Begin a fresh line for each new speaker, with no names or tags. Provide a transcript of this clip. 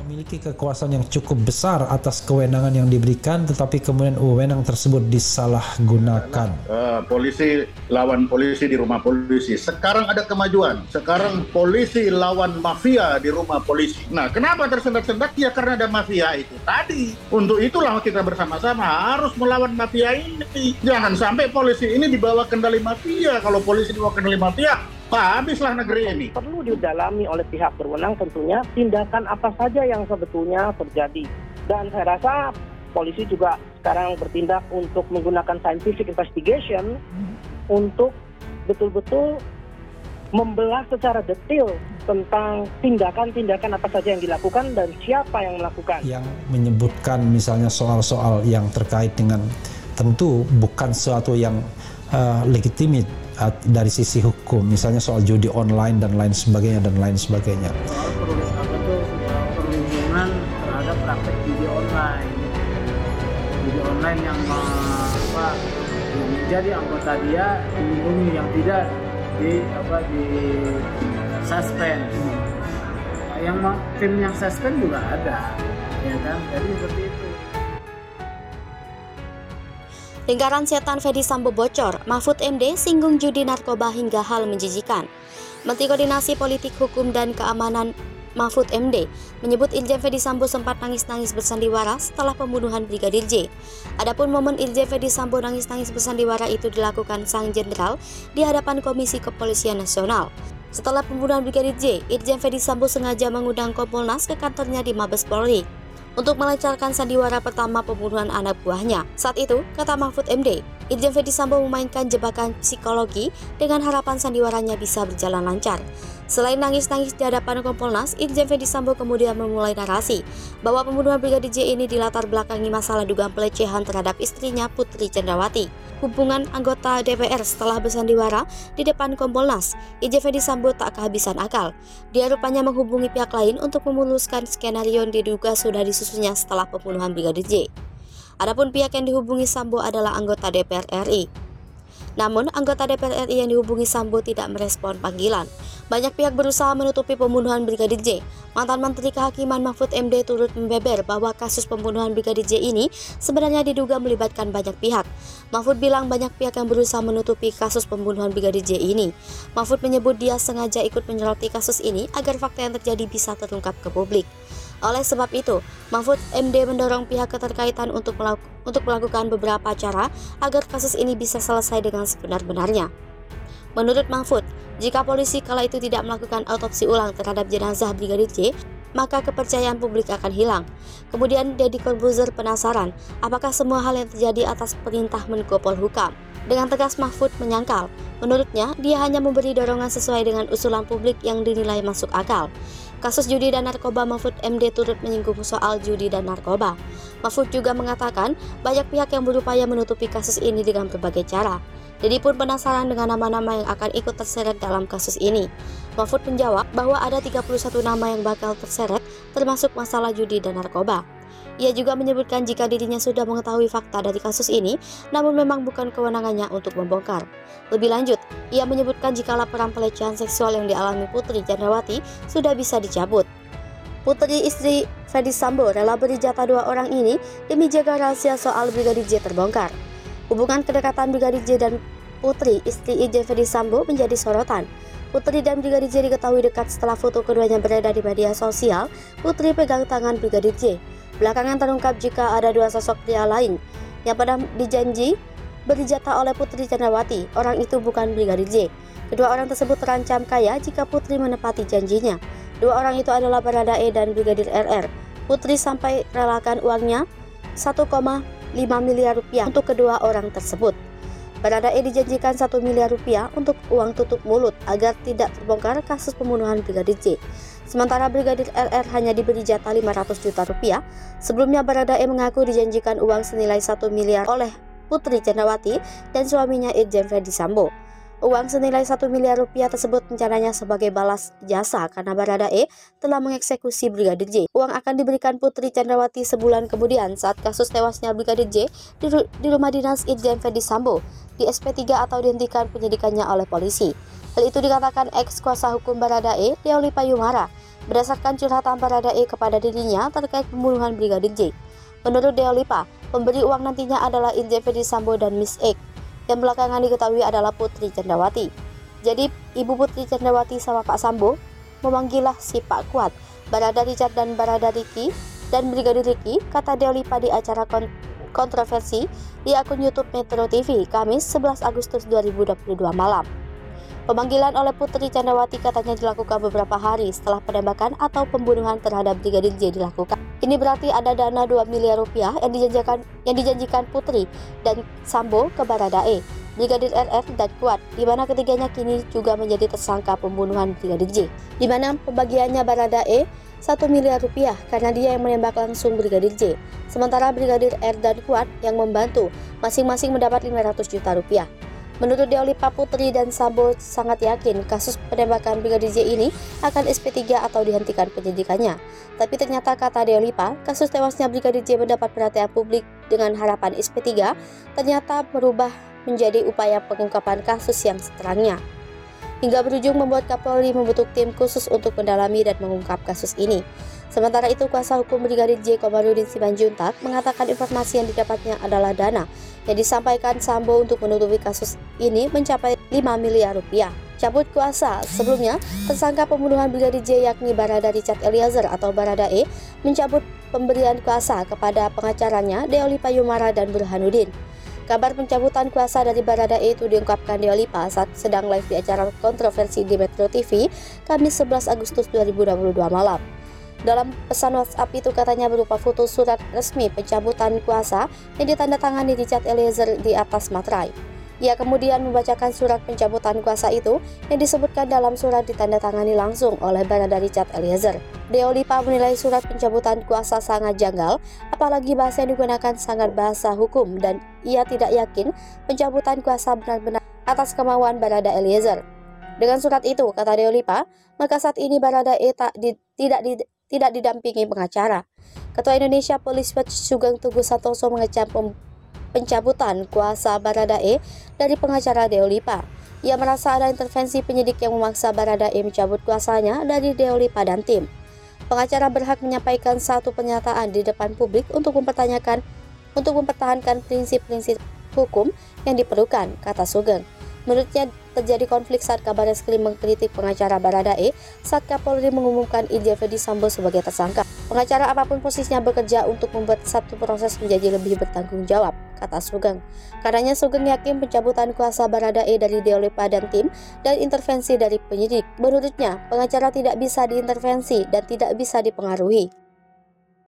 memiliki kekuasaan yang cukup besar atas kewenangan yang diberikan, tetapi kemudian wewenang tersebut disalahgunakan.
Polisi lawan polisi di rumah polisi. Sekarang ada kemajuan. Sekarang polisi lawan mafia di rumah polisi. Nah, kenapa tersendat-sendat? Ya karena ada mafia itu tadi. Untuk itulah kita bersama-sama harus melawan mafia ini. Jangan sampai polisi ini dibawa kendali mafia. Kalau polisi dibawa kendali mafia, habislah negeri ini.
Perlu didalami oleh pihak berwenang tentunya tindakan apa saja yang sebetulnya terjadi. Dan saya rasa polisi juga sekarang bertindak untuk menggunakan scientific investigation untuk betul-betul membelah secara detail tentang tindakan-tindakan apa saja yang dilakukan dan siapa yang melakukan.
Yang menyebutkan misalnya soal-soal yang terkait dengan tentu bukan sesuatu yang legitimate dari sisi hukum, misalnya soal judi online dan lain sebagainya.
Perhubungan terhadap praktek judi online yang menjadi anggota dia dilindungi, yang tidak di suspend. Yang tim yang suspend juga ada, ya kan? Jadi seperti itu.
Lingkaran setan Fedy Sambo bocor, Mahfud MD singgung judi narkoba hingga hal menjijikan. Menteri Koordinasi Politik Hukum dan Keamanan Mahfud MD menyebut Irjen Fedy Sambo sempat nangis-nangis bersandiwara setelah pembunuhan Brigadir J. Adapun momen Irjen Fedy Sambo nangis-nangis bersandiwara itu dilakukan sang jenderal di hadapan Komisi Kepolisian Nasional. Setelah pembunuhan Brigadir J, Irjen Fedy Sambo sengaja mengundang Kompolnas ke kantornya di Mabes Polri untuk melancarkan sandiwara pertama pembunuhan anak buahnya. Saat itu, kata Mahfud MD, Irjen Fedy Sambo memainkan jebakan psikologi dengan harapan sandiwaranya bisa berjalan lancar. Selain nangis-nangis di hadapan Kompolnas, Irjen Fedy Sambo kemudian memulai narasi bahwa pembunuhan Brigadir J ini dilatar belakangi masalah dugaan pelecehan terhadap istrinya Putri Chandrawati. Hubungan anggota DPR setelah bersandiwara di depan Kompolnas, Irjen Fedy Sambo tak kehabisan akal. Dia rupanya menghubungi pihak lain untuk memuluskan skenario yang diduga sudah disusunnya setelah pembunuhan Brigadir J. Adapun pihak yang dihubungi Sambo adalah anggota DPR RI. Namun, anggota DPR RI yang dihubungi Sambo tidak merespon panggilan. Banyak pihak berusaha menutupi pembunuhan Brigadir J. Mantan Menteri Kehakiman Mahfud MD turut membeber bahwa kasus pembunuhan Brigadir J ini sebenarnya diduga melibatkan banyak pihak. Mahfud bilang banyak pihak yang berusaha menutupi kasus pembunuhan Brigadir J ini. Mahfud menyebut dia sengaja ikut menyoroti kasus ini agar fakta yang terjadi bisa terungkap ke publik. Oleh sebab itu, Mahfud MD mendorong pihak keterkaitan untuk melakukan beberapa cara agar kasus ini bisa selesai dengan sebenar-benarnya. Menurut Mahfud, jika polisi kala itu tidak melakukan autopsi ulang terhadap jenazah Brigadir J, maka kepercayaan publik akan hilang. Kemudian Deddy Corbuzier penasaran apakah semua hal yang terjadi atas perintah Menko Polhukam. Dengan tegas Mahfud menyangkal, menurutnya dia hanya memberi dorongan sesuai dengan usulan publik yang dinilai masuk akal. Kasus judi dan narkoba, Mahfud MD turut menyinggung soal judi dan narkoba. Mahfud juga mengatakan banyak pihak yang berupaya menutupi kasus ini dengan berbagai cara. Deddy pun penasaran dengan nama-nama yang akan ikut terseret dalam kasus ini. Mahfud menjawab bahwa ada 31 nama yang bakal terseret, termasuk masalah judi dan narkoba. Ia juga menyebutkan jika dirinya sudah mengetahui fakta dari kasus ini, namun memang bukan kewenangannya untuk membongkar. Lebih lanjut, ia menyebutkan jika laporan pelecehan seksual yang dialami Putri Chandrawati sudah bisa dicabut. Putri istri Fedy Sambo rela beri jatah 2 orang ini demi jaga rahasia soal Brigadir J terbongkar. Hubungan kedekatan Brigadir J dan Putri istri Irjen Fedy Sambo menjadi sorotan. Putri dan Brigadir J diketahui dekat setelah foto keduanya beredar di media sosial. Putri pegang tangan Brigadir J. Belakangan terungkap jika ada 2 sosok pria lain yang pernah dijanji beri jatah oleh Putri Chandrawati. Orang itu bukan Brigadir J. Kedua orang tersebut terancam kaya jika Putri menepati janjinya. 2 orang itu adalah Baradae dan Brigadir RR. Putri sampai relakan uangnya 1,5 miliar rupiah untuk kedua orang tersebut. Baradae dijanjikan 1 miliar rupiah untuk uang tutup mulut agar tidak terbongkar kasus pembunuhan Brigadir J. Sementara Brigadir RR hanya diberi jatah 500 juta rupiah. Sebelumnya Baradae mengaku dijanjikan uang senilai 1 miliar oleh Putri Chandrawati dan suaminya Irjen Fedy Sambo. Uang senilai 1 miliar rupiah tersebut rencananya sebagai balas jasa karena Baradae telah mengeksekusi Brigadir J. Uang akan diberikan Putri Chandrawati sebulan kemudian saat kasus tewasnya Brigadir J di rumah dinas Irjen Fedy Sambo di SP3 atau dihentikan penyidikannya oleh polisi. Hal itu dikatakan ex kuasa hukum Baradae, Deoli Payumara. berdasarkan curhatan Baradae kepada dirinya terkait pembunuhan Brigadir J. Menurut Deolipa, pemberi uang nantinya adalah Irjen Ferdy Sambo dan Miss X, yang belakangan diketahui adalah Putri Candrawati. Jadi, Ibu Putri Candrawati sama Pak Sambo memanggilah si Pak Kuat, Barada Richard dan Barada Ricky dan Brigadir Ricky, kata Deolipa di acara kontroversi di akun YouTube Metro TV Kamis 11 Agustus 2022 malam. Pemanggilan oleh Putri Candrawati katanya dilakukan beberapa hari setelah penembakan atau pembunuhan terhadap Brigadir J dilakukan. Ini berarti ada dana 2 miliar rupiah yang dijanjikan Putri dan Sambo ke Baradae, Brigadir RR dan Kuat, di mana ketiganya kini juga menjadi tersangka pembunuhan Brigadir J, di mana pembagiannya Baradae 1 miliar rupiah karena dia yang menembak langsung Brigadir J, sementara Brigadir R dan Kuat yang membantu masing-masing mendapat 500 juta rupiah. Menurut Deolipa, Putri dan Sambo sangat yakin kasus penembakan Brigadir J ini akan SP3 atau dihentikan penyidikannya. Tapi ternyata, kata Deolipa, kasus tewasnya Brigadir J mendapat perhatian publik dengan harapan SP3 ternyata berubah menjadi upaya pengungkapan kasus yang seterangnya, hingga berujung membuat Kapolri membentuk tim khusus untuk mendalami dan mengungkap kasus ini. Sementara itu, kuasa hukum Brigadir J, Komarudin Simanjuntak, mengatakan informasi yang didapatnya adalah dana yang disampaikan Sambo untuk menutupi kasus ini mencapai 5 miliar rupiah. Cabut kuasa. Sebelumnya, tersangka pembunuhan Brigadir J yakni Barada Richard Eliezer atau Baradae mencabut pemberian kuasa kepada pengacaranya Deolipa Yumara dan Burhanuddin. Kabar pencabutan kuasa dari Baradae itu diungkapkan Deolipa saat sedang live di acara kontroversi di Metro TV Kamis 11 Agustus 2022 malam. Dalam pesan WhatsApp itu katanya berupa foto surat resmi pencabutan kuasa yang ditandatangani Richard Eliezer di atas materai. Ia kemudian membacakan surat pencabutan kuasa itu yang disebutkan dalam surat ditandatangani langsung oleh Barada Richard Eliezer. Deolipa menilai surat pencabutan kuasa sangat janggal, apalagi bahasa yang digunakan sangat bahasa hukum, dan ia tidak yakin pencabutan kuasa benar-benar atas kemauan Barada Eliezer. Dengan surat itu, kata Deolipa, maka saat ini Baradae tidak didampingi pengacara. Ketua Indonesia Police Watch Sugeng Teguh Santoso mengecam pencabutan kuasa Baradae dari pengacara Deolipa. Ia merasa ada intervensi penyidik yang memaksa Baradae mencabut kuasanya dari Deolipa dan tim. Pengacara berhak menyampaikan satu pernyataan di depan publik untuk mempertahankan prinsip-prinsip hukum yang diperlukan, kata Sugeng. Menurutnya terjadi konflik saat Kabar Reskrim mengkritik pengacara Baradae saat Kapolri mengumumkan Irjen Ferdy Sambo sebagai tersangka. Pengacara apapun posisinya bekerja untuk membuat satu proses menjadi lebih bertanggung jawab, kata Sugeng. Karenanya Sugeng yakin pencabutan kuasa Baradae dari Deolipa dan tim dan intervensi dari penyidik. Menurutnya, pengacara tidak bisa diintervensi dan tidak bisa dipengaruhi.